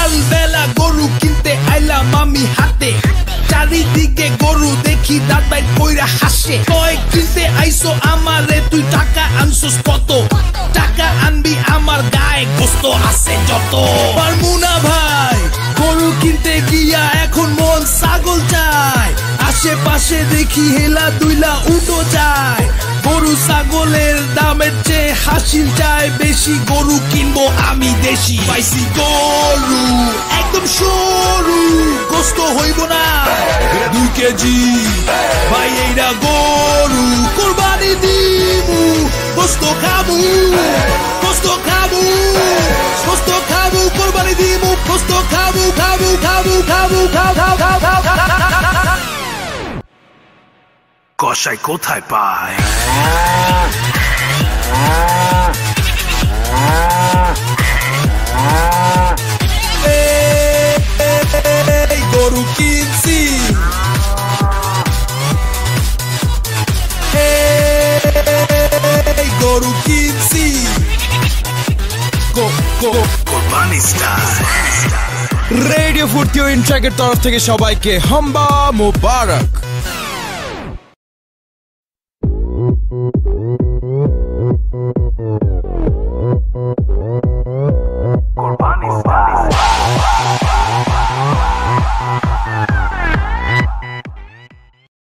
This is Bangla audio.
সকাল বেলা গরু কিনতে আইলাম আমি হাতে, চারিদিকে গরু দেখি দাদাই কইরা হাসে। কয় কিনতে আইসো আমারে, তুই টাকা আনছস কত? টাকা আনবি আমার গায়ে গোস্ত আছে যত। পারমু না ভাই গরু কিনতে গিয়া, এখন মন ছাগল চায়। আশেপাশে দেখি হেলা দুইলা উঠো যায়। গরু ছাগলের দামের চেয়ে হাসিল চায় বেশি। গরু কিনবো আমি দেশি, পাইছি গরু একদম সরু, গোস্ত হইব না 2 কেজি। ভাই এইটা গরু কোরবানি দিমু, গোস্ত খাবো, গোস্ত খাবো, গোস্ত খাবো, কোরবানি দিমু, গোস্ত খাবো, খাবো, খাবো, খাবো, খাবো, খাবো, খাবো। কসাই কোথায় পায়? গরু কিনছি, গরু কিনছি, কোরবানি স্টাইল। রেডিও ফুর্তি ও ইনট্র্যাকের তরফ থেকে সবাইকে হাম্বা মোবারক।